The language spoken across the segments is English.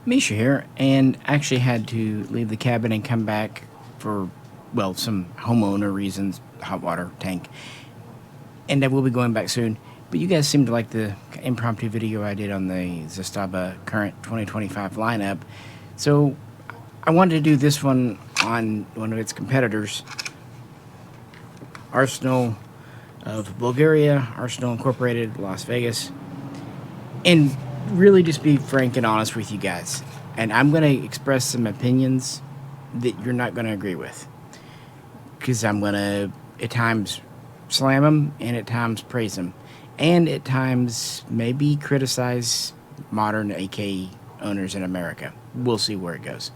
Misha here, and actually had to leave the cabin and come back for, well, some homeowner reasons, hot water tank, and I will be going back soon. But you guys seem to like the impromptu video I did on the Zastava current 2025 lineup, so I wanted to do this one on one of its competitors, Arsenal of Bulgaria, Arsenal Incorporated, Las Vegas, and really just be frank and honest with you guys. And I'm going to express some opinions that you're not going to agree with, because I'm going to, at times, slam them, and at times praise them, and at times maybe criticize modern AK owners in America. We'll see where it goes.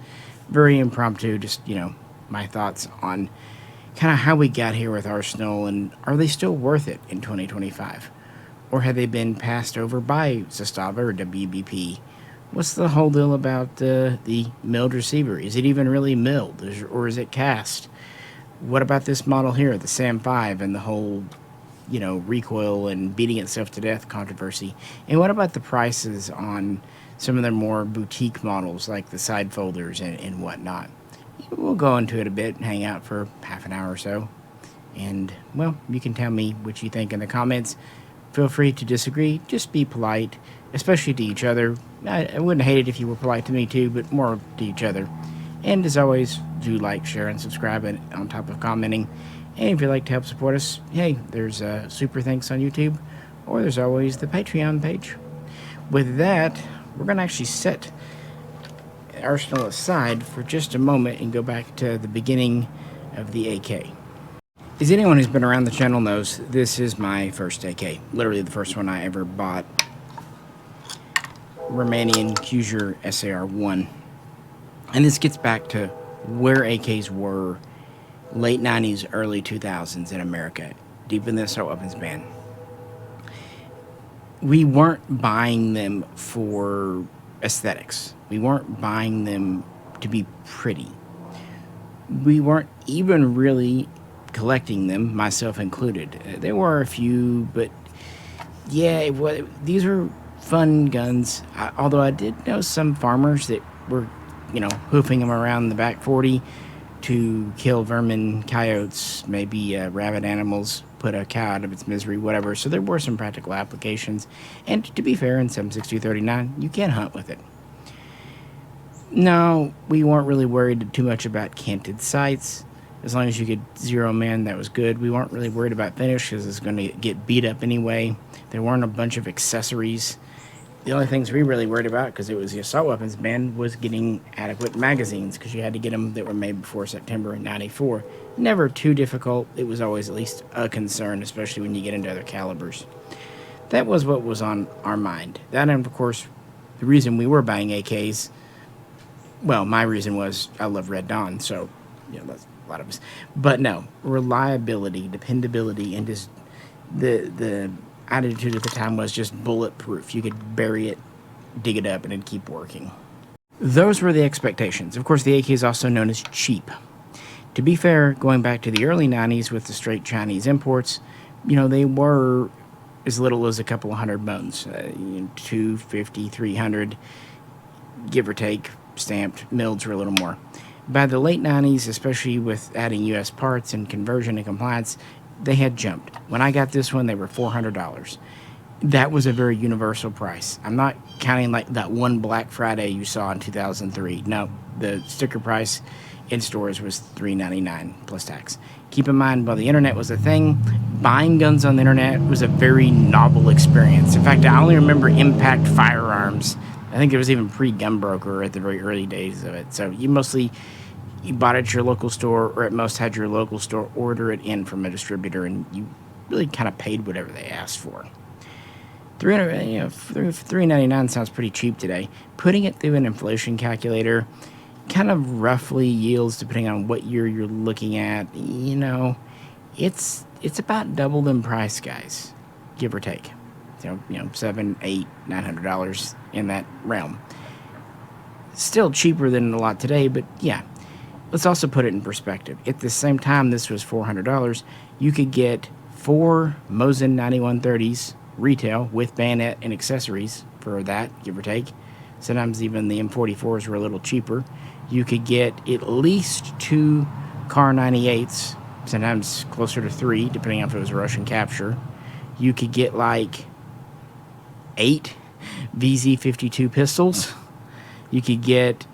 Very impromptu, just, my thoughts on kind of how we got here with Arsenal, and are they still worth it in 2025? Or have they been passed over by Zastava or WBP? What's the whole deal about the milled receiver? Is it even really milled, or is it cast? What about this model here, the Sam 5, and the whole, recoil and beating itself to death controversy? And what about the prices on some of their more boutique models, like the side folders and whatnot? We'll go into it a bit, hang out for half an hour or so. And, well, you can tell me what you think in the comments. Feel free to disagree. Just be polite, especially to each other. I wouldn't hate it if you were polite to me too, but more to each other. And as always, do like, share, and subscribe on top of commenting. And if you'd like to help support us, hey, there's super thanks on YouTube, or there's always the Patreon page. With that, we're going to actually set Arsenal aside for just a moment and go back to the beginning of the AK. As anyone who's been around the channel knows, this is my first AK. Literally the first one I ever bought. Romanian Cuser SAR-1. And this gets back to where AKs were late 90s, early 2000s in America, deep in the assault weapons ban. We weren't buying them for aesthetics. We weren't buying them to be pretty. We weren't even really collecting them, myself included. There were a few, but yeah, these were fun guns. Although I did know some farmers that were, hoofing them around the back 40 to kill vermin, coyotes, maybe rabid animals, put a cow out of its misery, whatever. So there were some practical applications. And to be fair, in 7.6239, you can hunt with it. No, we weren't really worried too much about canted sights. As long as you could zero them in, that was good. We weren't really worried about finish because it's going to get beat up anyway. There weren't a bunch of accessories. The only things we really worried about, because it was the assault weapons ban, was getting adequate magazines, because you had to get them that were made before September of '94. Never too difficult. It was always at least a concern, especially when you get into other calibers. That was what was on our mind. That, and of course, the reason we were buying AKs, well, my reason was I love Red Dawn, so, that's a lot of us. But no, reliability, dependability, and just the attitude at the time was just bulletproof. You could bury it, dig it up, and it'd keep working. Those were the expectations. Of course, the AK is also known as cheap. To be fair, going back to the early 90s with the straight Chinese imports, they were as little as a couple of hundred bones, 250, 300, give or take. Stamped mills were a little more. By the late 90s, especially with adding U.S. parts and conversion and compliance, they had jumped. When I got this one, they were $400. That was a very universal price. I'm not counting like that one Black Friday you saw in 2003. No, the sticker price in stores was $3.99 plus tax. Keep in mind, while the internet was a thing, buying guns on the internet was a very novel experience. In fact, I only remember Impact Firearms. I think it was even pre-Gunbroker at the very early days of it. So you bought it at your local store, or at most had your local store order it in from a distributor, and you really kind of paid whatever they asked for. $3.99 sounds pretty cheap today. Putting it through an inflation calculator kind of roughly yields, depending on what year you're looking at, it's about double in price, guys, give or take. $700, $800, $900 in that realm. Still cheaper than a lot today, but yeah. Let's also put it in perspective. At the same time this was $400, you could get 4 Mosin 9130s retail with bayonet and accessories for that, give or take, Sometimes even the M44s were a little cheaper. You could get at least 2 Car 98s, sometimes closer to 3, depending on if it was a Russian capture. You could get like 8 VZ-52 pistols. You could get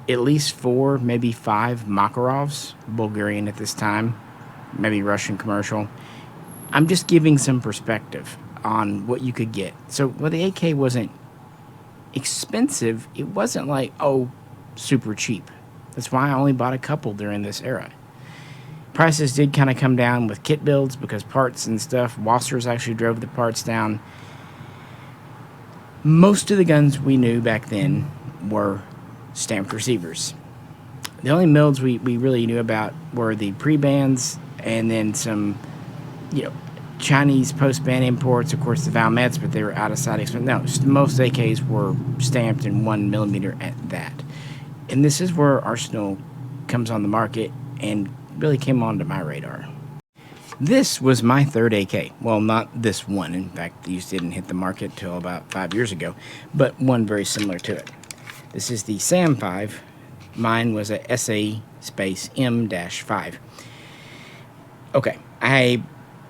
at least 4, maybe 5 Makarovs, Bulgarian at this time, maybe Russian commercial. I'm just giving some perspective on what you could get. So, while the AK wasn't expensive, it wasn't like, oh, super cheap. That's why I only bought a couple during this era. Prices did kind of come down with kit builds because parts and stuff, Wassers actually drove the parts down. Most of the guns we knew back then were stamped receivers. The only milds we really knew about were the pre-bands and then some, Chinese post-band imports, of course, the Valmets, but they were out of sight. No, most AKs were stamped in 1mm at that. And this is where Arsenal comes on the market and really came onto my radar. This was my third AK. Well, not this one. In fact, these didn't hit the market till about 5 years ago, but one very similar to it. This is the SAM 5. Mine was a SA space M-5. Okay,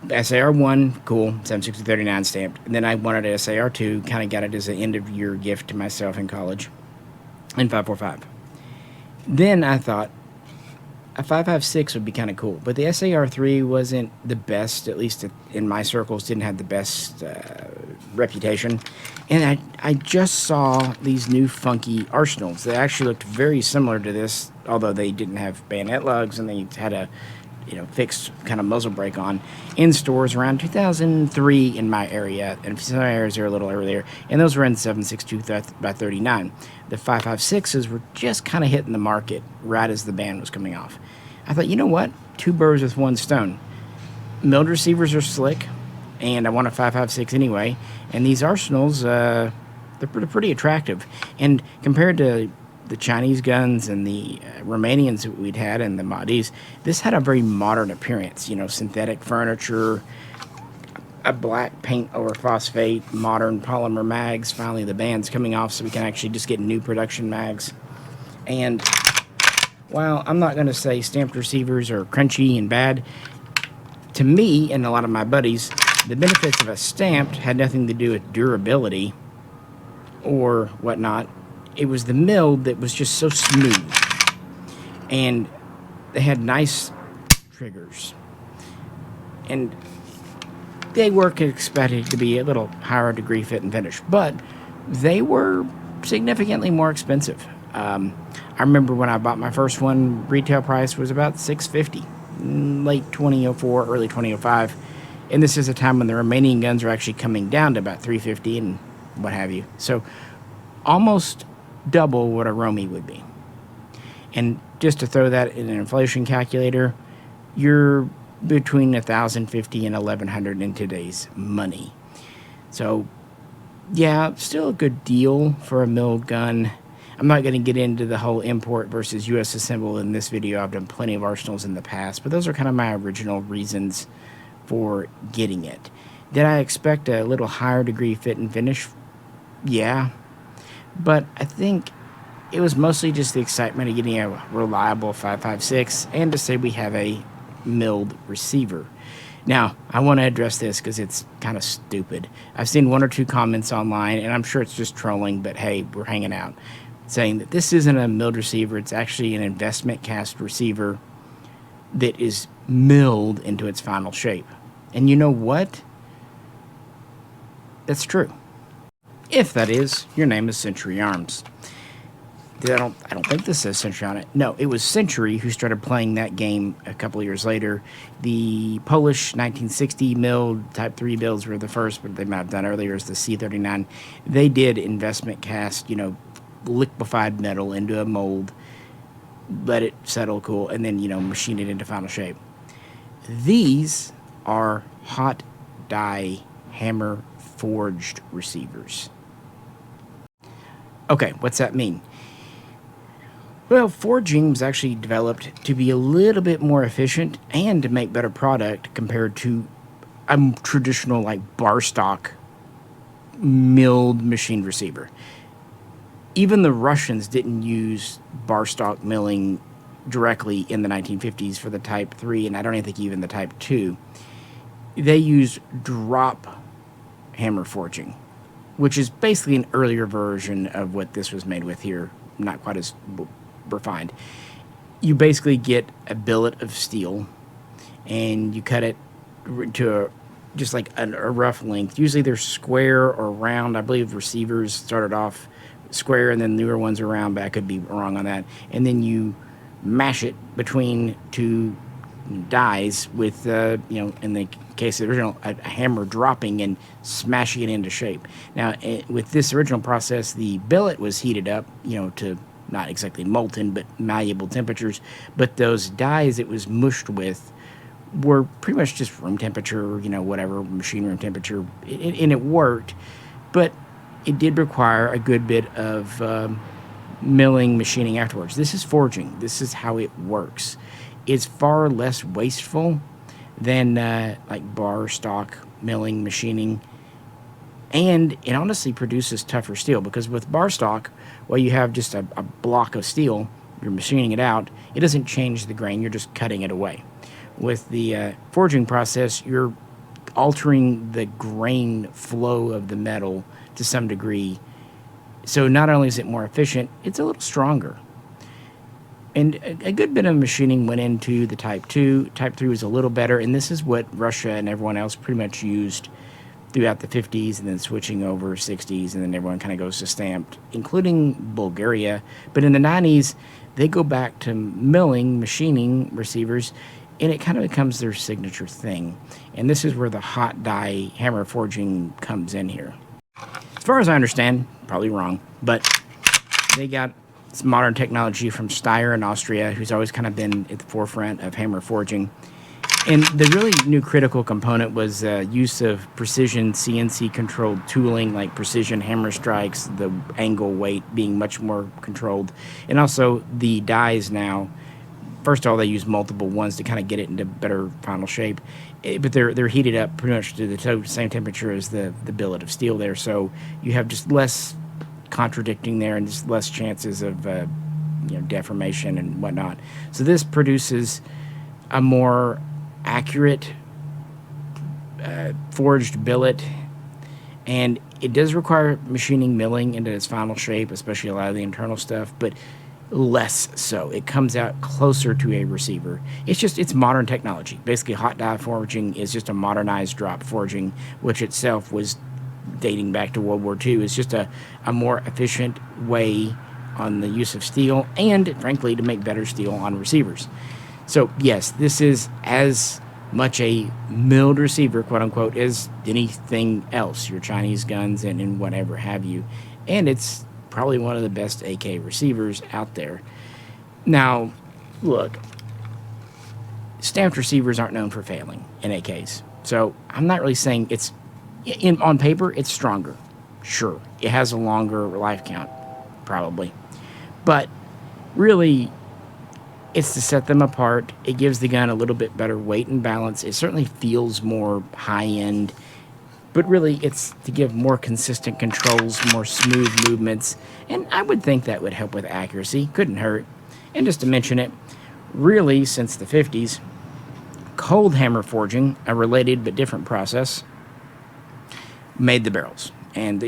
SAR-1, cool, 76039 stamped. And then I wanted a SAR-2, kind of got it as an end-of-year gift to myself in college, and 545. Then I thought a 556 would be kind of cool, but the SAR-3 wasn't the best, at least in my circles, didn't have the best reputation. And I just saw these new funky Arsenals that actually looked very similar to this, although they didn't have bayonet lugs and they had a fixed kind of muzzle brake on, in stores around 2003 in my area, and some areas are a little earlier, and those were in 7.62 by 39. The 5.56s were just kind of hitting the market right as the ban was coming off. I thought, you know what? 2 birds with 1 stone. Milled receivers are slick, and I want a 5.56 anyway, and these Arsenals, they're pretty attractive, and compared to the Chinese guns and the Romanians that we'd had and the Mahdi's, this had a very modern appearance, synthetic furniture, a black paint over phosphate, modern polymer mags. Finally, the band's coming off so we can actually just get new production mags. And while I'm not going to say stamped receivers are crunchy and bad, to me and a lot of my buddies, the benefits of a stamped had nothing to do with durability or whatnot. It was the milled that was just so smooth, and they had nice triggers, and they were expected to be a little higher degree fit and finish, but they were significantly more expensive. I remember when I bought my first one, retail price was about $650, late 2004, early 2005, and this is a time when the Romanian guns are actually coming down to about $350 and what have you. So almost double what a Romy would be. And just to throw that in an inflation calculator, you're between $1,050 and $1,100 in today's money. So yeah, still a good deal for a milled gun. I'm not going to get into the whole import versus US assemble in this video. I've done plenty of Arsenals in the past, but those are kind of my original reasons for getting it. Did I expect a little higher degree fit and finish? Yeah. But I think it was mostly just the excitement of getting a reliable 5.56 and to say we have a milled receiver. Now, I want to address this because it's kind of stupid. I've seen 1 or 2 comments online, and I'm sure it's just trolling, but hey, we're hanging out, saying that this isn't a milled receiver. It's actually an investment cast receiver that is milled into its final shape. And you know what? That's true. If that is, your name is Century Arms. I don't think this says Century on it. No, it was Century who started playing that game a couple of years later. The Polish 1960 milled Type 3 builds were the first, but they might have done earlier as the C39. They did investment cast, liquefied metal into a mold, let it settle cool, and then, machine it into final shape. These are hot die hammer forged receivers. Okay, what's that mean? Well, forging was actually developed to be a little bit more efficient and to make better product compared to a traditional bar stock milled machined receiver. Even the Russians didn't use bar stock milling directly in the 1950s for the Type 3, and I don't even think even the Type 2. They used drop hammer forging, which is basically an earlier version of what this was made with here, not quite as refined. You basically get a billet of steel, and you cut it to just like a rough length. Usually they're square or round. I believe receivers started off square, and then newer ones are round, but I could be wrong on that. And then you mash it between two dies with, in the case of the original, a hammer dropping and smashing it into shape. Now, with this original process, the billet was heated up, to not exactly molten, but malleable temperatures. But those dies it was mushed with were pretty much just room temperature, whatever, machine room temperature, and it worked. But it did require a good bit of milling, machining afterwards. This is forging. This is how it works. It's far less wasteful than like bar stock milling, machining, and it honestly produces tougher steel, because with bar stock, while you have just a block of steel, you're machining it out, it doesn't change the grain, you're just cutting it away. With the forging process, you're altering the grain flow of the metal to some degree. So not only is it more efficient, it's a little stronger. And a good bit of machining went into the Type 2. Type 3 was a little better, and this is what Russia and everyone else pretty much used throughout the 50s, and then switching over 60s, and then everyone kind of goes to stamped, including Bulgaria. But in the 90s, they go back to milling, machining receivers, and it kind of becomes their signature thing. And this is where the hot die hammer forging comes in here. As far as I understand, probably wrong, but they got some modern technology from Steyr in Austria, who's always kind of been at the forefront of hammer forging. And the really new critical component was use of precision CNC-controlled tooling, like precision hammer strikes, the angle weight being much more controlled. And also the dies now, first of all, they use multiple ones to kind of get it into better final shape. But they're heated up pretty much to the same temperature as the billet of steel there. So you have just less contradicting there, and just less chances of deformation and whatnot. So this produces a more accurate forged billet, and it does require machining, milling into its final shape, especially a lot of the internal stuff, but less so. It comes out closer to a receiver. It's modern technology. Basically, hot die forging is just a modernized drop forging, which itself was dating back to World War II. It's just a more efficient way on the use of steel, and frankly to make better steel on receivers. So yes, this is as much a milled receiver, quote unquote, as anything else, your Chinese guns and whatever have you. And it's probably one of the best AK receivers out there. Now, look, stamped receivers aren't known for failing in AKs. So I'm not really saying it's, on paper, it's stronger. Sure, it has a longer life count, probably. But really, it's to set them apart. It gives the gun a little bit better weight and balance. It certainly feels more high-end. But really, it's to give more consistent controls, more smooth movements. And I would think that would help with accuracy. Couldn't hurt. And just to mention it, really, since the 50s, cold hammer forging, a related but different process, made the barrels. And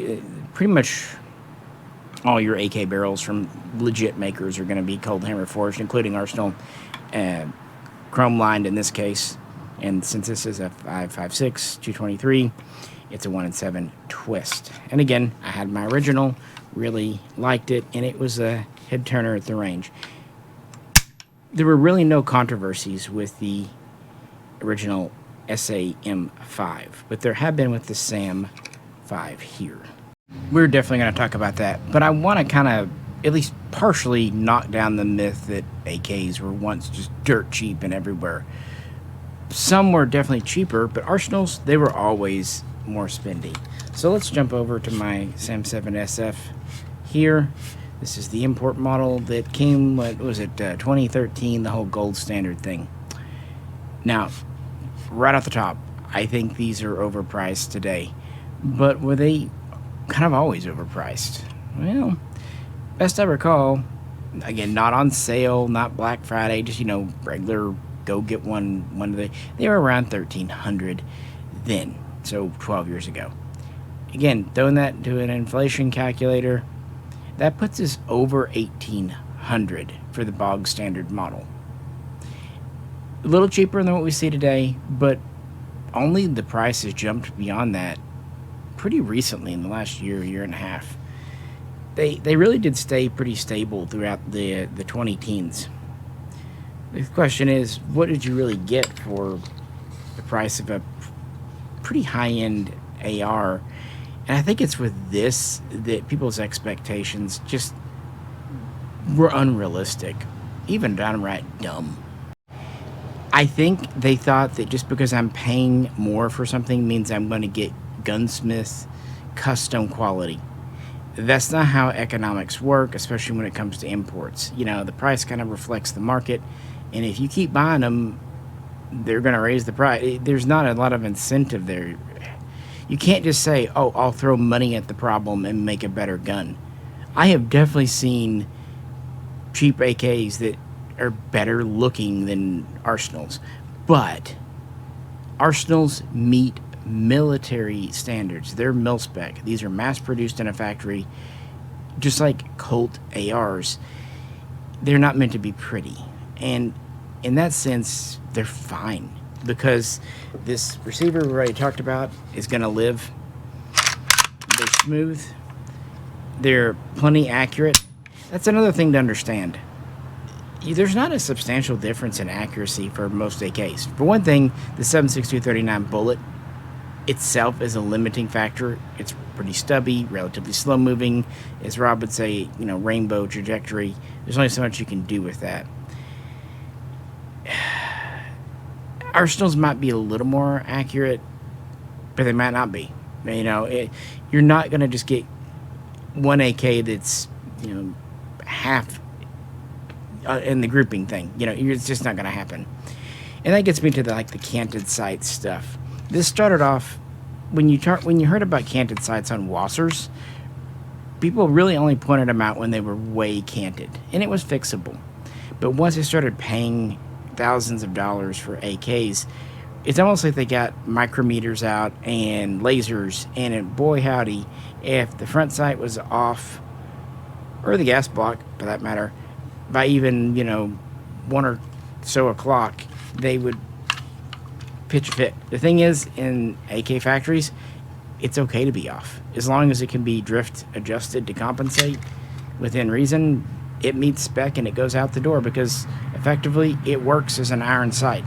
pretty much all your AK barrels from legit makers are going to be cold hammer forged, including Arsenal, chrome lined in this case. And since this is a 5.56 223, it's a 1-in-7 twist. And again, I had my original, really liked it, and it was a head turner at the range. There were really no controversies with the original SAM5, but there have been with the SAM5 here. We're definitely going to talk about that, but I want to kind of at least partially knock down the myth that AKs were once just dirt cheap and everywhere. Some were definitely cheaper, but Arsenals, they were always more spendy. So let's jump over to my SAM7SF here. This is the import model that came, what was it, 2013, the whole gold standard thing. Now, right off the top, I think these are overpriced today. But were they kind of always overpriced? Well, Best I recall, again, not on sale, not Black Friday, just regular go get one of they were around 1,300 then, so 12 years ago. Again, throwing that into an inflation calculator, that puts us over 1,800 for the bog standard model. A little cheaper than what we see today, but only the price has jumped beyond that pretty recently in the last year and a half. They really did stay pretty stable throughout the 20 teens. The question is, what did you really get for the price of a pretty high-end AR? And I think it's with this that people's expectations just were unrealistic, even downright dumb. I think they thought that just because I'm paying more for something means I'm going to get gunsmith custom quality. That's not how economics work, especially when it comes to imports. The price kind of reflects the market, and if you keep buying them, they're going to raise the price. There's not a lot of incentive there. You can't just say, oh, I'll throw money at the problem and make a better gun. I have definitely seen cheap AKs that are better looking than arsenals, but arsenals meet military standards. They're mil spec. These are mass produced in a factory, just like Colt ARs. They're not meant to be pretty, and in that sense, they're fine because this receiver we already talked about is going to live. They're smooth. They're plenty accurate. That's another thing to understand. There's not a substantial difference in accuracy for most AKs. For one thing, the 7.6239 bullet itself is a limiting factor. It's pretty stubby, relatively slow moving. As Rob would say, rainbow trajectory. There's only so much you can do with that. Arsenals might be a little more accurate, but they might not be. You're not going to just get one AK that's, half in the grouping thing. It's just not going to happen. And that gets me to the canted sights stuff. This started off when you heard about canted sights on Wassers. People really only pointed them out when they were way canted, and it was fixable. But once they started paying thousands of dollars for AKs, it's almost like they got micrometers out and lasers, and boy howdy, if the front sight was off, or the gas block for that matter, by even 1 or so o'clock, they would pitch a fit. The thing is, in AK factories, it's okay to be off as long as it can be drift adjusted to compensate within reason. It meets spec and it goes out the door because effectively it works as an iron sight.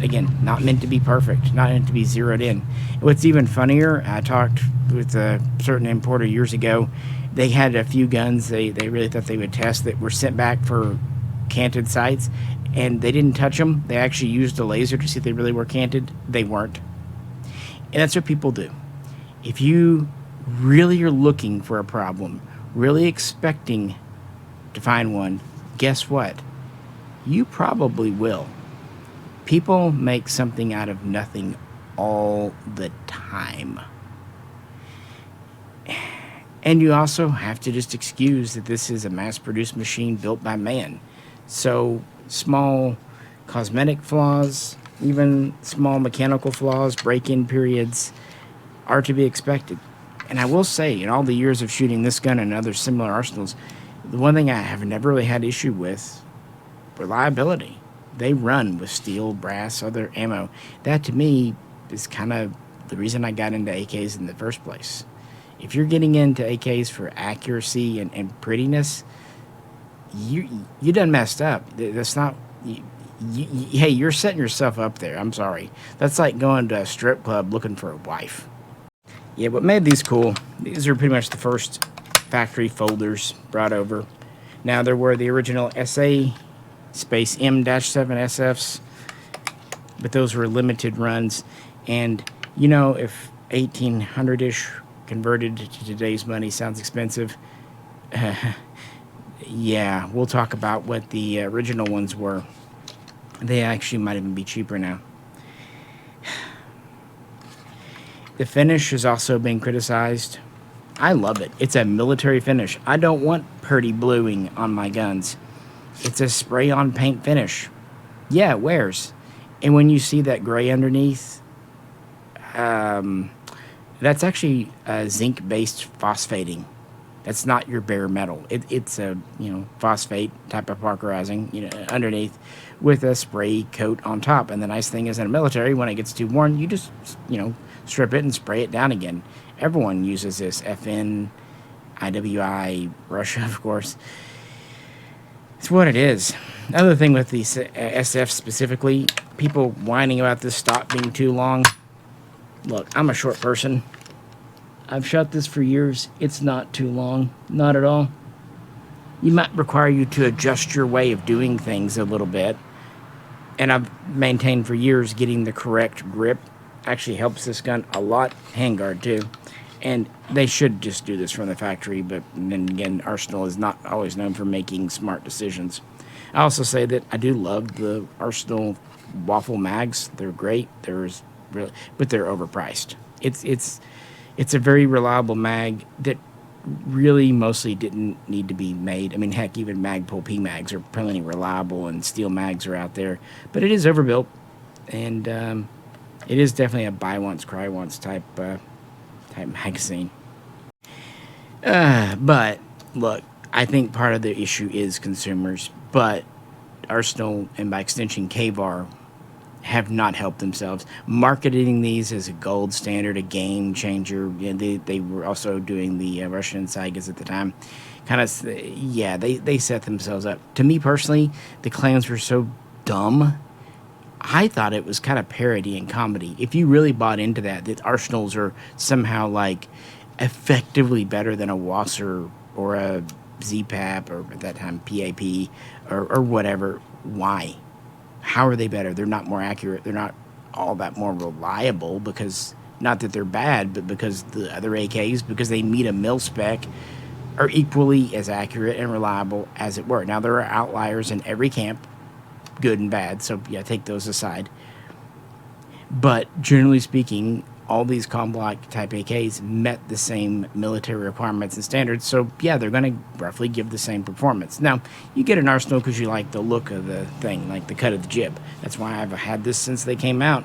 Again, not meant to be perfect, not meant to be zeroed in. What's even funnier, I talked with a certain importer years ago. They had a few guns they really thought they would test that were sent back for canted sights, and they didn't touch them. They actually used a laser to see if they really were canted. They weren't. And that's what people do. If you really are looking for a problem, really expecting to find one, guess what? You probably will. People make something out of nothing all the time. And you also have to just excuse that this is a mass-produced machine built by man. So small cosmetic flaws, even small mechanical flaws, break-in periods are to be expected. And I will say, in all the years of shooting this gun and other similar arsenals, the one thing I have never really had issue with, reliability. They run with steel, brass, other ammo. That, to me, is kind of the reason I got into AKs in the first place. If you're getting into AKs for accuracy and prettiness, you done messed up. That's not... hey, you're setting yourself up there. I'm sorry. That's like going to a strip club looking for a wife. Yeah, what made these cool, these are pretty much the first factory folders brought over. Now, there were the original SA space M-7 SFs, but those were limited runs. And, if 1,800-ish converted to today's money sounds expensive, yeah, we'll talk about what the original ones were. They actually might even be cheaper now. The finish has also been criticized. I love it. It's a military finish. I don't want purdy bluing on my guns. It's a spray-on paint finish. Yeah, it wears. And when you see that gray underneath, that's actually zinc-based phosphating. That's not your bare metal. It's a phosphate type of parkerizing underneath with a spray coat on top. And the nice thing is in the military, when it gets too worn, you just strip it and spray it down again. Everyone uses this. FN, IWI, Russia, of course. It's what it is. Another thing with the SF specifically, people whining about this stock being too long. Look, I'm a short person. I've shot this for years. It's not too long. Not at all. You might require you to adjust your way of doing things a little bit. And I've maintained for years getting the correct grip actually helps this gun a lot. Handguard too. And they should just do this from the factory, but then again, Arsenal is not always known for making smart decisions. I also say that I do love the Arsenal waffle mags. They're great. But they're overpriced. It's a very reliable mag that really mostly didn't need to be made. I mean, heck, even Magpul P mags are plenty reliable, and steel mags are out there. But it is overbuilt, and it is definitely a buy once, cry once type magazine. But look, I think part of the issue is consumers, but Arsenal and by extension KVAR have not helped themselves. Marketing these as a gold standard, a game changer. They were also doing the Russian Saigas at the time. They set themselves up. To me personally, the claims were so dumb. I thought it was kind of parody and comedy. If you really bought into that Arsenals are somehow like effectively better than a Wasser or a ZPAP or at that time PAP or whatever, why? How are they better? They're not more accurate. They're not all that more reliable because, not that they're bad, but because the other AKs, because they meet a mil spec, are equally as accurate and reliable as it were. Now, there are outliers in every camp, good and bad, so yeah, take those aside. But generally speaking, all these Comblock type AKs met the same military requirements and standards, so yeah, they're going to roughly give the same performance. Now, you get an Arsenal because you like the look of the thing, like the cut of the jib. That's why I've had this since they came out.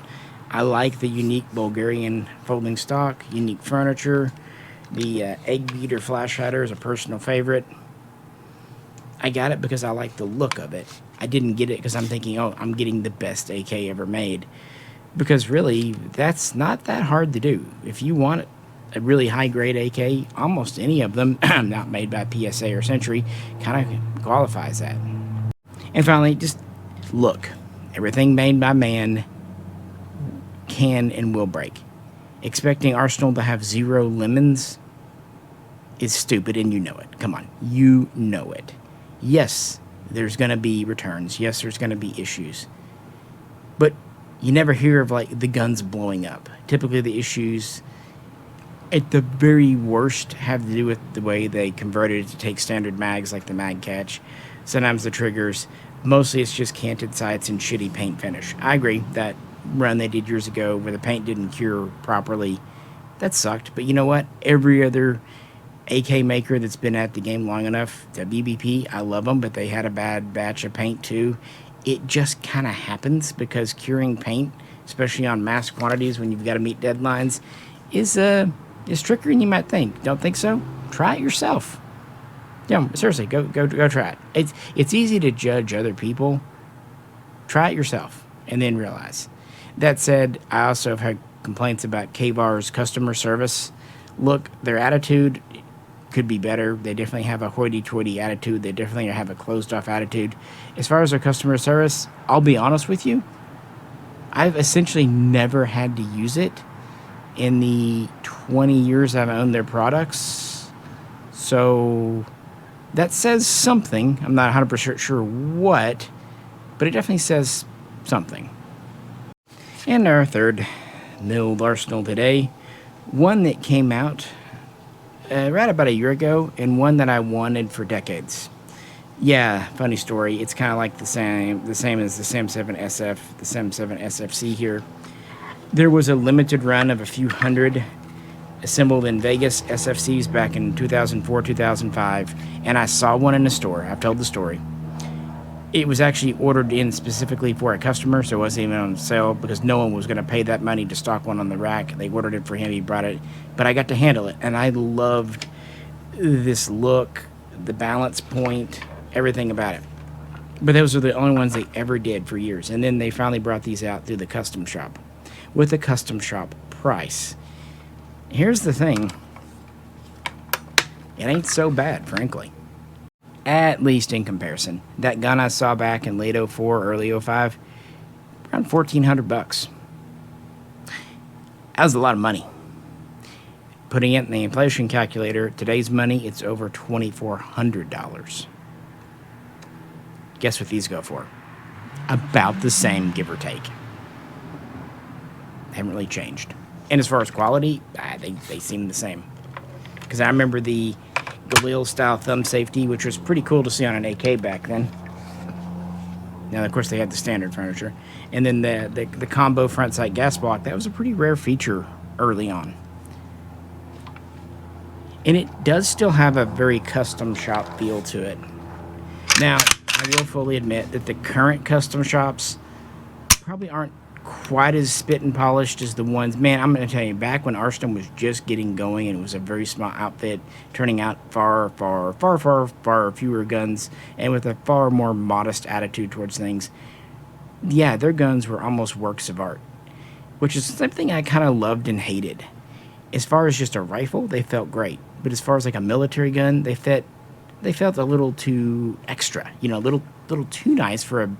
I like the unique Bulgarian folding stock, unique furniture. The egg beater flash hider is a personal favorite. I got it because I like the look of it. I didn't get it because I'm thinking, oh, I'm getting the best AK ever made. Because really, that's not that hard to do. If you want a really high-grade AK, almost any of them, not made by PSA or Century, kind of qualifies that. And finally, just look. Everything made by man can and will break. Expecting Arsenal to have 0 lemons is stupid, and you know it. Come on, you know it. Yes, there's going to be returns. Yes, there's going to be issues. But you never hear of, like, the guns blowing up. Typically, the issues, at the very worst, have to do with the way they converted it to take standard mags, like the mag catch. Sometimes the triggers. Mostly, it's just canted sights and shitty paint finish. I agree, that run they did years ago where the paint didn't cure properly, that sucked. But you know what? Every other AK maker that's been at the game long enough, WBP, I love them, but they had a bad batch of paint too. It just kind of happens because curing paint, especially on mass quantities when you've got to meet deadlines, is trickier than you might think. Don't think so? Try it yourself. Yeah, seriously, go try it. It's easy to judge other people. Try it yourself and then realize. That said, I also have had complaints about KVAR's customer service. Look, their attitude could be better. They definitely have a hoity-toity attitude. They definitely have a closed-off attitude. As far as their customer service, I'll be honest with you, I've essentially never had to use it in the 20 years I've owned their products. So that says something. I'm not 100% sure what, but it definitely says something. And our third milled Arsenal today, one that came out right about a year ago, and one that I wanted for decades. Yeah, funny story. It's kind of like the same as the SAM7 SF, the SAM7 SFC here. There was a limited run of a few hundred assembled in Vegas SFCs back in 2004, 2005, and I saw one in the store. I've told the story. It was actually ordered in specifically for a customer, so it wasn't even on sale because no one was going to pay that money to stock one on the rack. They ordered it for him, he brought it, but I got to handle it, and I loved this look, the balance point, everything about it. But those are the only ones they ever did for years, and then they finally brought these out through the custom shop with a custom shop price. Here's the thing, it ain't so bad, frankly. At least in comparison. That gun I saw back in late 04, early 05, around $1,400. That was a lot of money. Putting it in the inflation calculator, today's money, it's over $2,400. Guess what these go for? About the same, give or take. Haven't really changed. And as far as quality, they seem the same. Because I remember the Galil style thumb safety, which was pretty cool to see on an AK back then. Now, of course, they had the standard furniture. And then the combo front sight gas block, that was a pretty rare feature early on. And it does still have a very custom shop feel to it. Now, I will fully admit that the current custom shops probably aren't quite as spit and polished as the ones. Man, I'm going to tell you, back when Arsenal was just getting going and it was a very small outfit, turning out far fewer guns and with a far more modest attitude towards things, yeah, their guns were almost works of art, which is something I kind of loved and hated. As far as just a rifle, they felt great, but as far as like a military gun, they felt a little too extra, a little too nice for a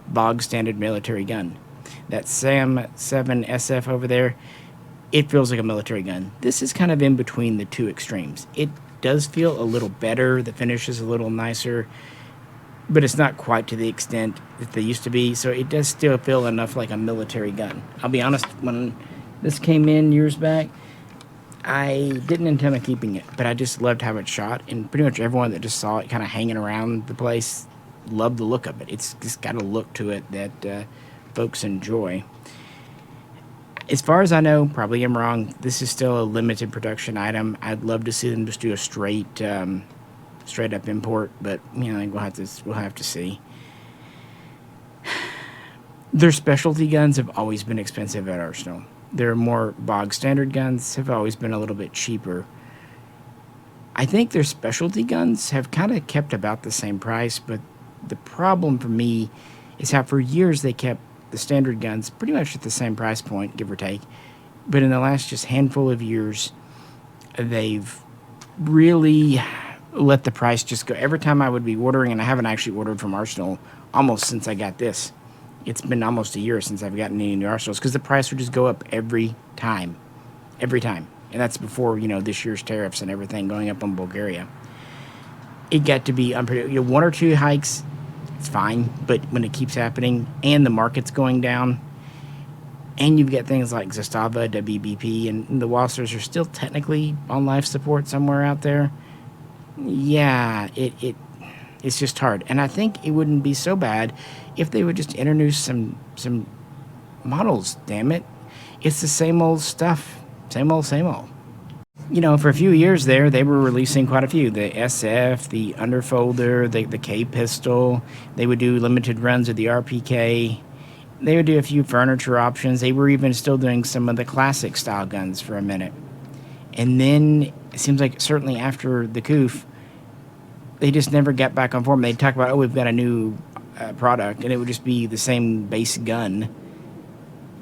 bog standard military gun. That SAM 7 SF over there, it feels like a military gun. This is kind of in between the two extremes. It does feel a little better. The finish is a little nicer, but it's not quite to the extent that they used to be. So it does still feel enough like a military gun. I'll be honest, when this came in years back, I didn't intend on keeping it, but I just loved how it shot, and pretty much everyone that just saw it kind of hanging around the place loved the look of it. It's just got a look to it that folks enjoy. As far as I know, probably I'm wrong, this is still a limited production item. I'd love to see them just do a straight up import, but we'll have to see. Their specialty guns have always been expensive at Arsenal. Their more bog standard guns have always been a little bit cheaper. I think their specialty guns have kind of kept about the same price, but the problem for me is how for years they kept the standard guns pretty much at the same price point, give or take. But in the last just handful of years, they've really let the price just go. Every time I would be ordering, and I haven't actually ordered from Arsenal almost since I got this. It's been almost a year since I've gotten any new Arsenals because the price would just go up every time. And that's before, this year's tariffs and everything going up on Bulgaria. It got to be unpredictable. One or two hikes, it's fine, but when it keeps happening and the market's going down, and you've got things like Zastava, WBP, and the Wasslers are still technically on life support somewhere out there, yeah, it's just hard. And I think it wouldn't be so bad if they would just introduce some models, damn it. It's the same old stuff. Same old. For a few years there, they were releasing quite a few. The SF, the Underfolder, the K pistol. They would do limited runs of the RPK. They would do a few furniture options. They were even still doing some of the classic style guns for a minute. And then it seems like certainly after the COOF, they just never got back on form. They'd talk about, we've got a new product, and it would just be the same base gun,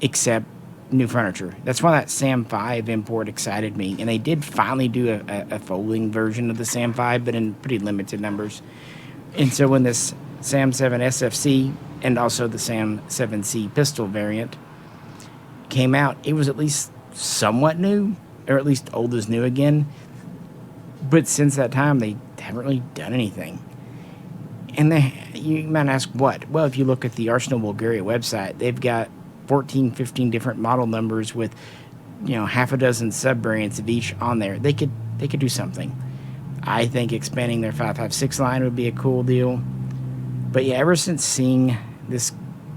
except new furniture. That's why that SAM 5 import excited me. And they did finally do a folding version of the SAM 5, but in pretty limited numbers. And so when this SAM 7 SFC and also the SAM 7C pistol variant came out, it was at least somewhat new, or at least old as new again. But since that time, they haven't really done anything. And you might ask what? Well, if you look at the Arsenal Bulgaria website, they've got 14, 15 different model numbers with, half a dozen sub-variants of each on there. They could do something. I think expanding their 5.56 line would be a cool deal. But yeah, ever since seeing this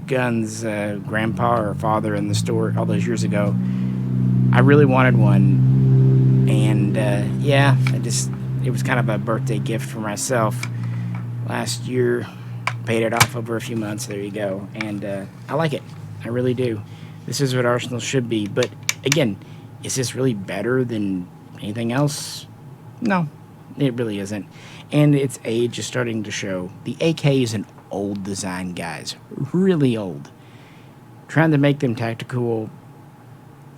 gun's grandpa or father in the store all those years ago, I really wanted one. And yeah, it was kind of a birthday gift for myself last year. Paid it off over a few months. There you go. And I like it. I really do. This is what Arsenal should be. But again, is this really better than anything else? No, it really isn't. And its age is starting to show. The AK is an old design, guys. Really old. Trying to make them tactical,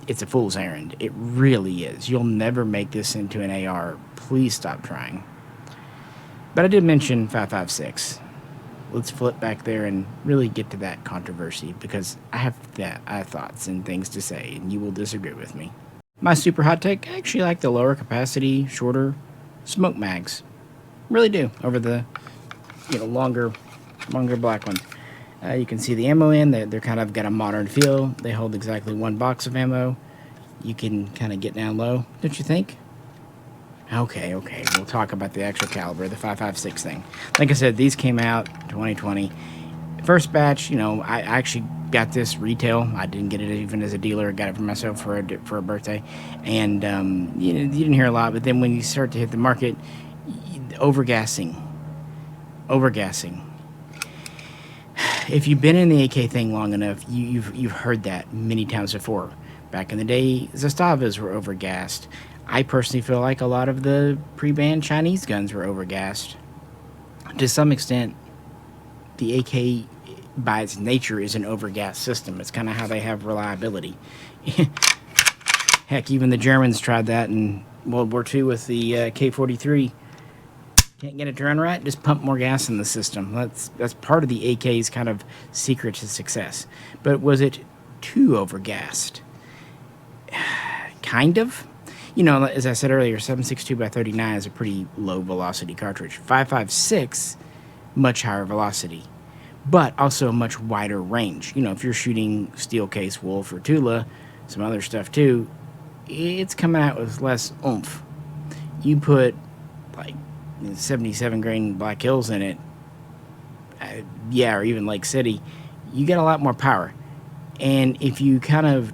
it's a fool's errand. It really is. You'll never make this into an AR. Please stop trying. But I did mention 5.56. Let's flip back there and really get to that controversy, because I have thoughts and things to say, and you will disagree with me. My super hot take, I actually like the lower capacity, shorter smoke mags. Really do, over the longer black ones. You can see the ammo in. They're kind of got a modern feel. They hold exactly one box of ammo. You can kind of get down low, don't you think? Okay. We'll talk about the actual caliber, the 5.56 thing. Like I said, these came out 2020. First batch, I actually got this retail. I didn't get it even as a dealer. I got it for myself for a birthday. And you didn't hear a lot, but then when you start to hit the market, overgassing. If you've been in the AK thing long enough, you've heard that many times before. Back in the day, Zastavas were overgassed. I personally feel like a lot of the pre-banned Chinese guns were overgassed. To some extent, the AK, by its nature, is an overgassed system. It's kind of how they have reliability. Heck, even the Germans tried that in World War II with the K-43. Can't get it to run right? Just pump more gas in the system. That's part of the AK's kind of secret to success. But was it too overgassed? Kind of. As I said earlier, 7.62x39 is a pretty low velocity cartridge. 5.56, much higher velocity, but also a much wider range. If you're shooting steel case, wolf, or Tula, some other stuff too, it's coming out with less oomph. You put like 77 grain Black Hills in it, or even Lake City, you get a lot more power. And if you kind of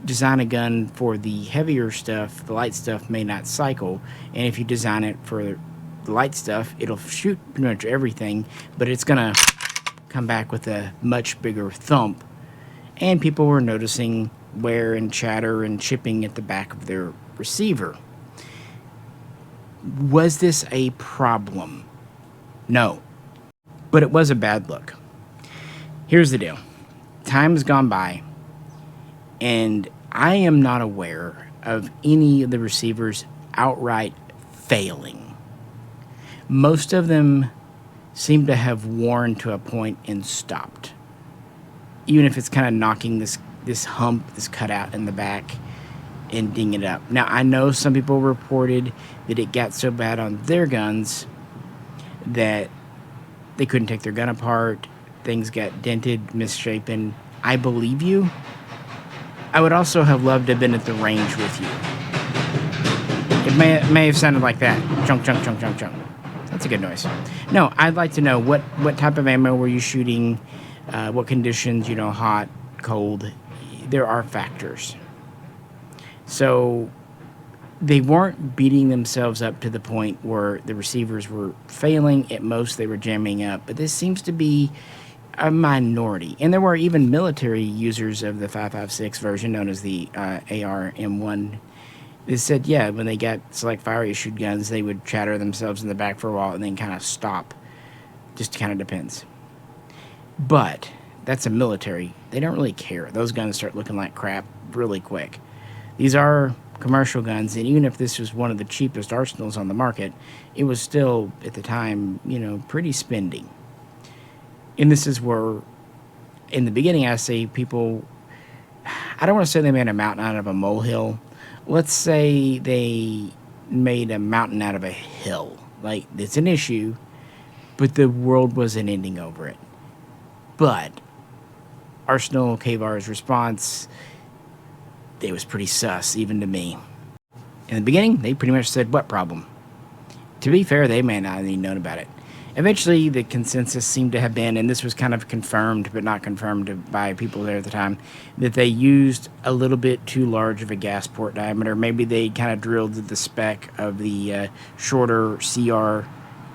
design a gun for the heavier stuff, the light stuff may not cycle, and if you design it for the light stuff, it'll shoot pretty much everything, but it's gonna come back with a much bigger thump. And people were noticing wear and chatter and chipping at the back of their receiver. Was this a problem? No, but it was a bad look. Here's the deal. Time's gone by, and I am not aware of any of the receivers outright failing. Most of them seem to have worn to a point and stopped. Even if it's kind of knocking this hump, this cutout in the back, and dinging it up. Now, I know some people reported that it got so bad on their guns that they couldn't take their gun apart. Things got dented, misshapen. I believe you. I would also have loved to have been at the range with you. It may have sounded like that. Chunk, chunk, chunk, chunk, chunk. That's a good noise. No, I'd like to know what type of ammo were you shooting, what conditions, hot, cold. There are factors. So they weren't beating themselves up to the point where the receivers were failing. At most, they were jamming up. But this seems to be a minority. And there were even military users of the 5.56 version, known as the AR-M1. They said, when they got select fire issued guns, they would chatter themselves in the back for a while and then kind of stop. Just kind of depends. But that's a military. They don't really care. Those guns start looking like crap really quick. These are commercial guns, and even if this was one of the cheapest arsenals on the market, it was still, at the time, pretty spendy. And this is where, in the beginning, I say people, I don't want to say they made a mountain out of a molehill. Let's say they made a mountain out of a hill. Like, it's an issue, but the world wasn't ending over it. But Arsenal K-Var's response, it was pretty sus, even to me. In the beginning, they pretty much said, what problem? To be fair, they may not have even known about it. Eventually, the consensus seemed to have been, and this was kind of confirmed, but not confirmed by people there at the time, that they used a little bit too large of a gas port diameter. Maybe they kind of drilled the spec of the shorter CR,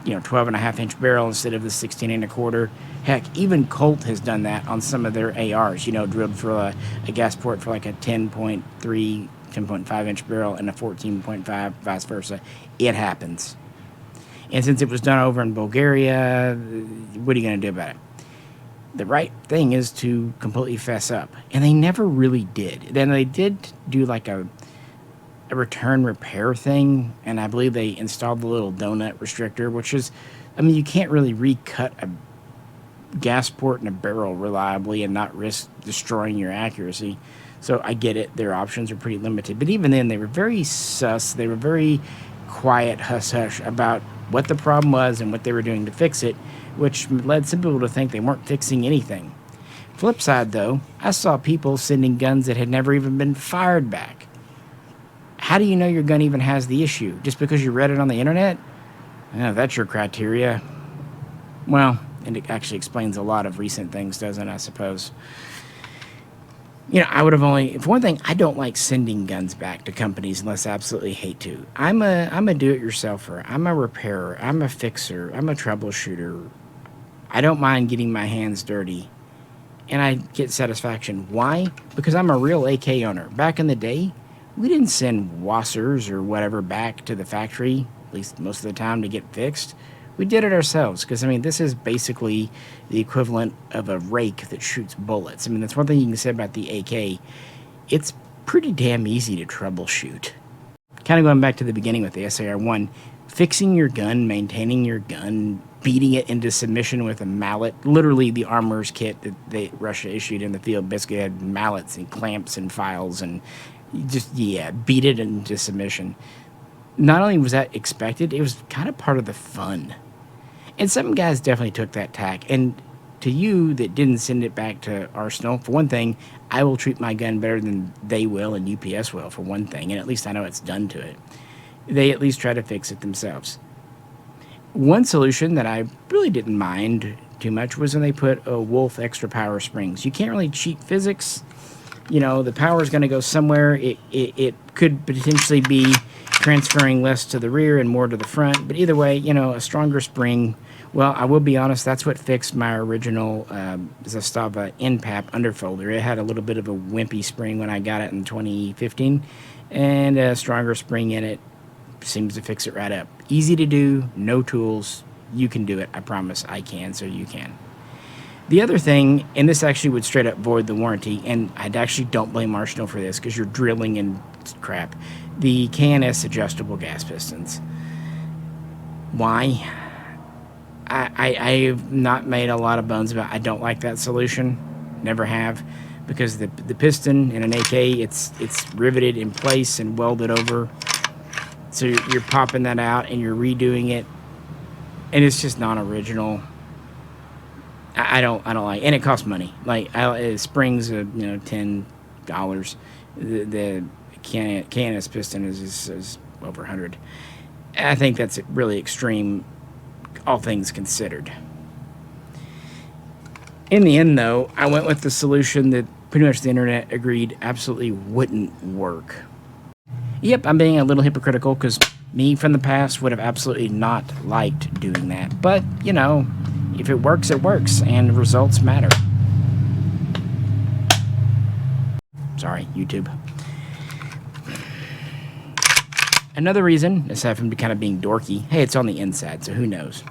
12.5-inch barrel instead of the 16 and a quarter. Heck, even Colt has done that on some of their ARs. Drilled for a gas port for like a 10.3, 10.5-inch barrel and a 14.5, vice versa. It happens. And since it was done over in Bulgaria, what are you going to do about it? The right thing is to completely fess up. And they never really did. Then they did do like a return repair thing, and I believe they installed the little donut restrictor, which is, you can't really recut a gas port in a barrel reliably and not risk destroying your accuracy. So I get it. Their options are pretty limited. But even then, they were very sus. They were very quiet, hush-hush about what the problem was and what they were doing to fix it, which led some people to think they weren't fixing anything. Flip side, though, I saw people sending guns that had never even been fired back. How do you know your gun even has the issue? Just because you read it on the internet? That's your criteria. Well, and it actually explains a lot of recent things, doesn't it, I suppose? I would have only, for one thing, I don't like sending guns back to companies unless I absolutely hate to. I'm a do-it-yourselfer. I'm a repairer. I'm a fixer. I'm a troubleshooter. I don't mind getting my hands dirty, and I get satisfaction. Why? Because I'm a real AK owner. Back in the day, we didn't send wassers or whatever back to the factory, at least most of the time, to get fixed. We did it ourselves because, this is basically the equivalent of a rake that shoots bullets. That's one thing you can say about the AK. It's pretty damn easy to troubleshoot. Kind of going back to the beginning with the SAR-1, fixing your gun, maintaining your gun, beating it into submission with a mallet. Literally, the armorer's kit that Russia issued in the field basically had mallets and clamps and files and just, beat it into submission. Not only was that expected, it was kind of part of the fun. And some guys definitely took that tack. And to you that didn't send it back to Arsenal, for one thing, I will treat my gun better than they will and UPS will, for one thing. And at least I know it's done to it. They at least try to fix it themselves. One solution that I really didn't mind too much was when they put a Wolf extra power springs. You can't really cheat physics. The power is going to go somewhere. It could potentially be transferring less to the rear and more to the front. But either way, a stronger spring. Well, I will be honest, that's what fixed my original Zastava NPAP underfolder. It had a little bit of a wimpy spring when I got it in 2015, and a stronger spring in it seems to fix it right up. Easy to do, no tools. You can do it. I promise I can, so you can. The other thing, and this actually would straight up void the warranty, and I actually don't blame Arsenal for this because you're drilling and crap, the KNS adjustable gas pistons. Why? I've not made a lot of bones about I don't like that solution. Never have. Because the piston in an AK, it's riveted in place and welded over. So you're popping that out and you're redoing it. And it's just not-original. I don't like, and it costs money. Like springs are $10. The KNS piston is over 100. I think that's really extreme, all things considered. In the end, though, I went with the solution that pretty much the internet agreed absolutely wouldn't work. Yep, I'm being a little hypocritical because me from the past would have absolutely not liked doing that. But, if it works, it works, and results matter. Sorry, YouTube. Another reason, aside from kind of being dorky, hey, it's on the inside, so who knows?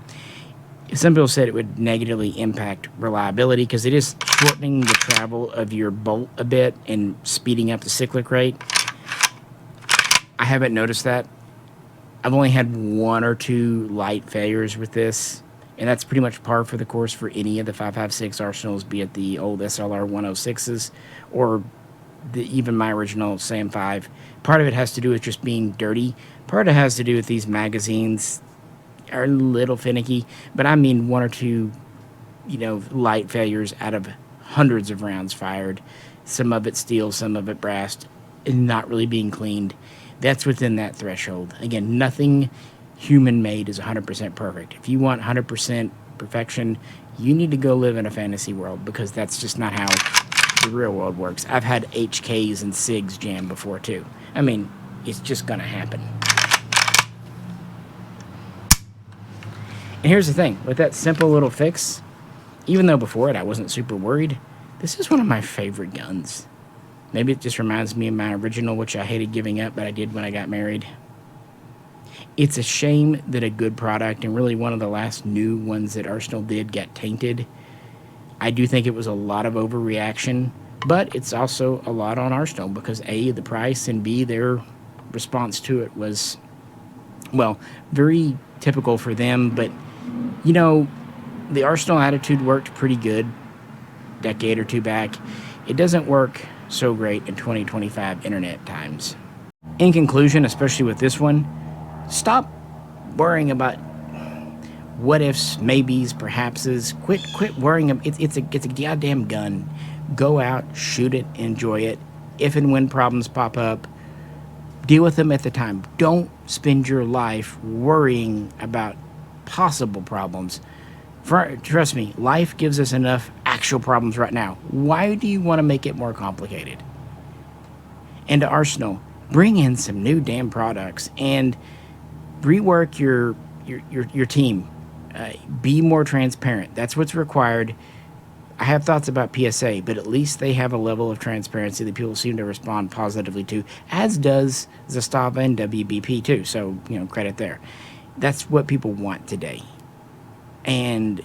Some people said it would negatively impact reliability because it is shortening the travel of your bolt a bit and speeding up the cyclic rate. I haven't noticed that. I've only had 1 or 2 light failures with this, and that's pretty much par for the course for any of the 5.56 Arsenals, be it the old SLR 106s or even my original SAM 5. Part of it has to do with just being dirty. Part of it has to do with these magazines are a little finicky, but I mean 1 or 2, light failures out of hundreds of rounds fired. Some of it steel, some of it brass, and not really being cleaned. That's within that threshold. Again, nothing human-made is 100% perfect. If you want 100% perfection, you need to go live in a fantasy world, because that's just not how the real world works. I've had HKs and SIGs jam before too. I mean, it's just gonna happen. And here's the thing, with that simple little fix, even though before it I wasn't super worried, this is one of my favorite guns. Maybe it just reminds me of my original, which I hated giving up, but I did when I got married. It's a shame that a good product, and really one of the last new ones that Arsenal did, got tainted. I do think it was a lot of overreaction, but it's also a lot on Arsenal, because A, the price, and B, their response to it was, well, very typical for them. But, you know, the Arsenal attitude worked pretty good a decade or two back. It doesn't work so great in 2025 internet times. In conclusion, especially with this one, stop worrying about what ifs, maybes, perhapses. Quit worrying. It's a goddamn gun. Go out, shoot it, enjoy it. If and when problems pop up, deal with them at the time. Don't spend your life worrying about possible problems. Trust me, life gives us enough actual problems right now. Why do you want to make it more complicated? And to Arsenal, bring in some new damn products and rework your team. Be more transparent. That's what's required. I have thoughts about PSA, but at least they have a level of transparency that people seem to respond positively to, as does Zastava and WBP too. So, you know, credit there. That's what people want today. And,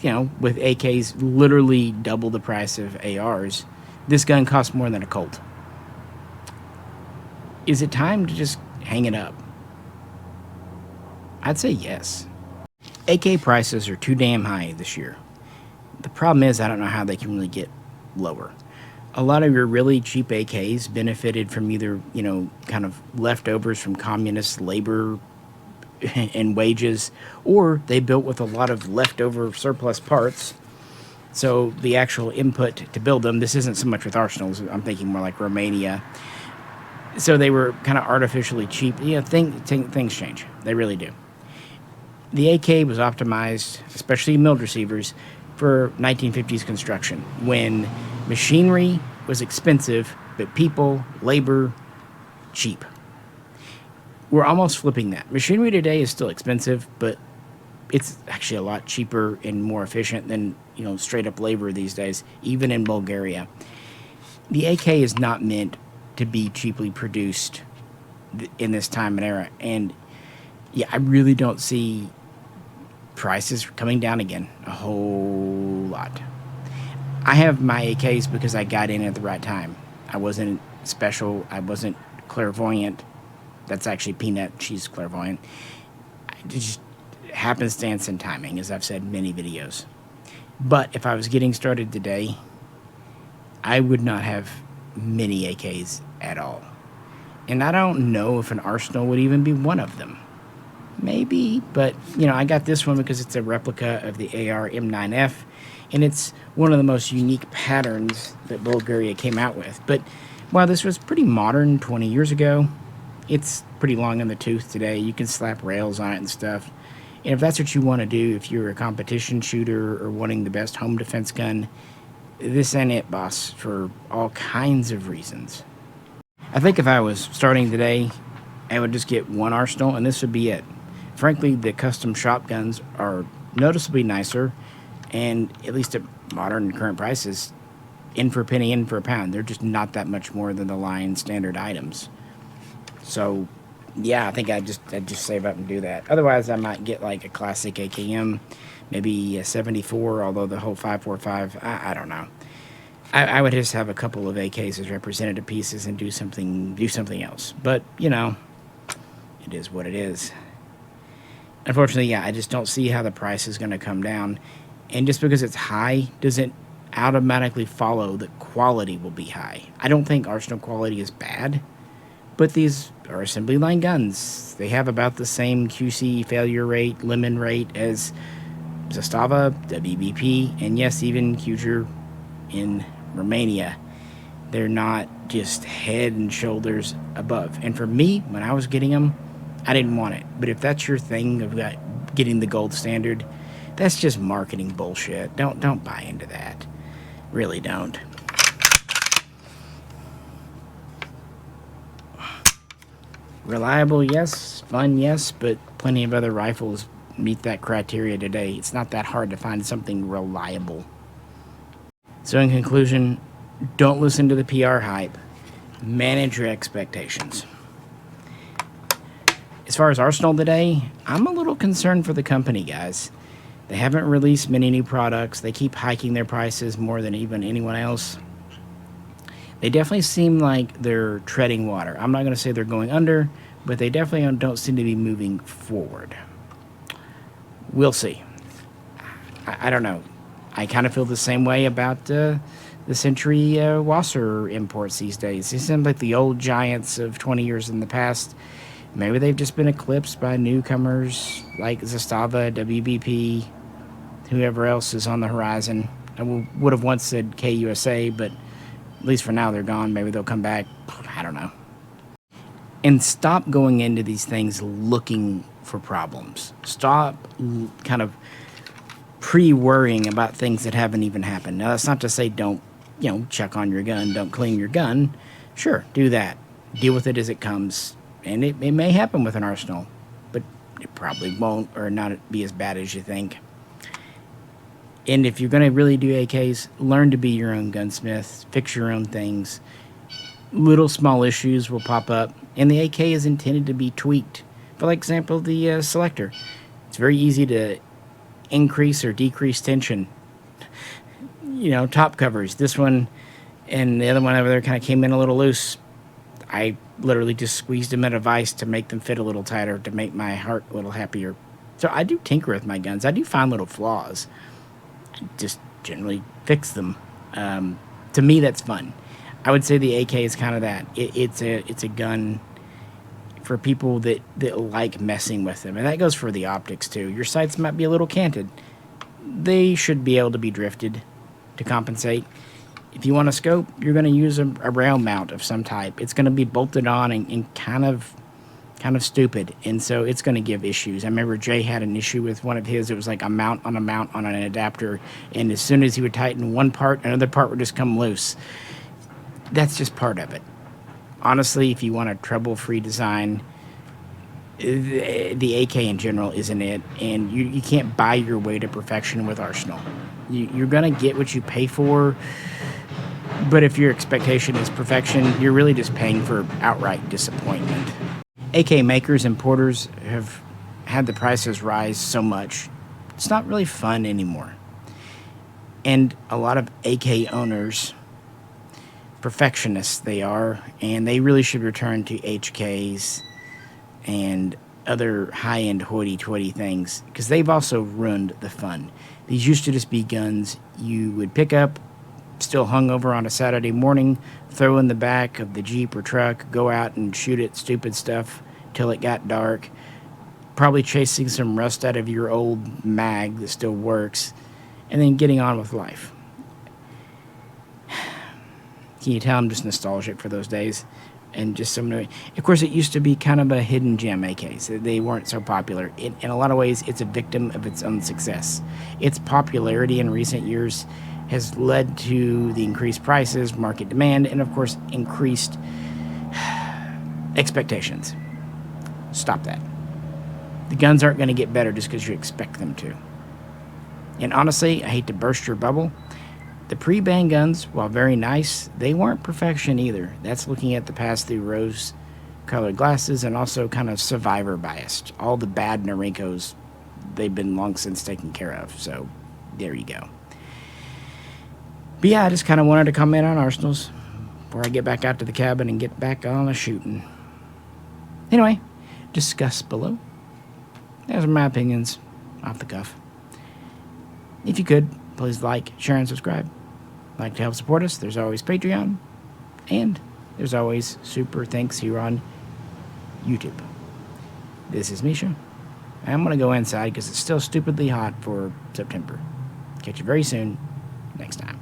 you know, with AKs literally double the price of ARs, this gun costs more than a Colt. Is it time to just hang it up? I'd say yes. AK prices are too damn high this year. The problem is I don't know how they can really get lower. A lot of your really cheap AKs benefited from either, you know, kind of leftovers from communist labor and wages, or they built with a lot of leftover surplus parts. So the actual input to build them, this isn't so much with Arsenals, I'm thinking more like Romania. So they were kind of artificially cheap. You know, things change. They really do. The AK was optimized, especially milled receivers, for 1950s construction, when machinery was expensive, but people, labor, cheap. We're almost flipping that. Machinery today is still expensive, but it's actually a lot cheaper and more efficient than, you know, straight up labor these days, even in Bulgaria. The AK is not meant to be cheaply produced in this time and era. And yeah, I really don't see prices coming down again a whole lot. I have my AKs because I got in at the right time. I wasn't special. I wasn't clairvoyant. That's actually Peanut. She's clairvoyant. It just happenstance and timing, as I've said in many videos. But if I was getting started today, I would not have many AKs at all. And I don't know if an Arsenal would even be one of them. Maybe, but, you know, I got this one because it's a replica of the AR M9F, and it's one of the most unique patterns that Bulgaria came out with. But while this was pretty modern 20 years ago, it's pretty long in the tooth today. You can slap rails on it and stuff. And if that's what you want to do, if you're a competition shooter or wanting the best home defense gun, this ain't it, boss, for all kinds of reasons. I think if I was starting today, I would just get one Arsenal, and this would be it. Frankly, the custom shop guns are noticeably nicer, and at least at modern and current prices, in for a penny, in for a pound. They're just not that much more than the line standard items. So, yeah, I think I'd just save up and do that. Otherwise, I might get like a classic AKM, maybe a 74, although the whole 545, I don't know. I would just have a couple of AKs as representative pieces and do something else. But, you know, it is what it is. Unfortunately, yeah, I just don't see how the price is going to come down. And just because it's high doesn't automatically follow that quality will be high. I don't think Arsenal quality is bad, but these are assembly line guns. They have about the same QC failure rate, lemon rate as Zastava, WBP, and yes, even Kuger in Romania. They're not just head and shoulders above. And for me, when I was getting them, I didn't want it. But if that's your thing of getting the gold standard, that's just marketing bullshit. Don't buy into that. Really don't. Reliable, yes. Fun, yes. But plenty of other rifles meet that criteria today. It's not that hard to find something reliable. So in conclusion, don't listen to the PR hype. Manage your expectations. As far as Arsenal today, I'm a little concerned for the company, guys. They haven't released many new products. They keep hiking their prices more than even anyone else. They definitely seem like they're treading water. I'm not going to say they're going under, but they definitely don't seem to be moving forward. We'll see. I don't know. I kind of feel the same way about the Century Wasser imports these days. They seem like the old giants of 20 years in the past. Maybe they've just been eclipsed by newcomers like Zastava, WBP, whoever else is on the horizon. I would have once said KUSA, but at least for now they're gone. Maybe they'll come back. I don't know. And stop going into these things looking for problems. Stop kind of pre-worrying about things that haven't even happened. Now, that's not to say don't, check on your gun, don't clean your gun. Sure, do that. Deal with it as it comes. And it may happen with an Arsenal, but it probably won't, or not be as bad as you think. And if you're going to really do AKs, learn to be your own gunsmith, fix your own things. Little small issues will pop up, and the AK is intended to be tweaked. For example, the selector. It's very easy to increase or decrease tension. Top covers. This one and the other one over there kind of came in a little loose. I literally just squeezed them at a vise to make them fit a little tighter, to make my heart a little happier. So I do tinker with my guns. I do find little flaws. I just generally fix them. To me, that's fun. I would say the AK is kind of that. It's a gun for people that like messing with them. And that goes for the optics, too. Your sights might be a little canted. They should be able to be drifted to compensate. If you want a scope, you're going to use a rail mount of some type. It's going to be bolted on and kind of stupid, and so it's going to give issues. I remember Jay had an issue with one of his. It was like a mount on an adapter, and as soon as he would tighten one part, another part would just come loose. That's just part of it. Honestly, if you want a trouble-free design, the AK in general isn't it, and you can't buy your way to perfection with Arsenal. You're going to get what you pay for. But if your expectation is perfection, you're really just paying for outright disappointment. AK makers and porters have had the prices rise so much, it's not really fun anymore. And a lot of AK owners, perfectionists they are, and they really should return to HKs and other high-end hoity-toity things, because they've also ruined the fun. These used to just be guns you would pick up, still hungover on a Saturday morning, throw in the back of the Jeep or truck, go out and shoot at stupid stuff till it got dark, probably chasing some rust out of your old mag that still works, and then getting on with life. Can you tell I'm just nostalgic for those days? And just some new... Of course, it used to be kind of a hidden gem AKs. They weren't so popular. In a lot of ways, it's a victim of its own success. Its popularity in recent years has led to the increased prices, market demand, and of course, increased expectations. Stop that. The guns aren't going to get better just because you expect them to. And honestly, I hate to burst your bubble. The pre-bang guns, while very nice, they weren't perfection either. That's looking at the pass-through rose-colored glasses and also kind of survivor biased. All the bad Norinkos, they've been long since taken care of. So there you go. But yeah, I just kind of wanted to comment on Arsenals before I get back out to the cabin and get back on a shooting. Anyway, discuss below. Those are my opinions off the cuff. If you could, please like, share, and subscribe. Like to help support us, there's always Patreon. And there's always super thanks here on YouTube. This is Misha. I'm going to go inside because it's still stupidly hot for September. Catch you very soon next time.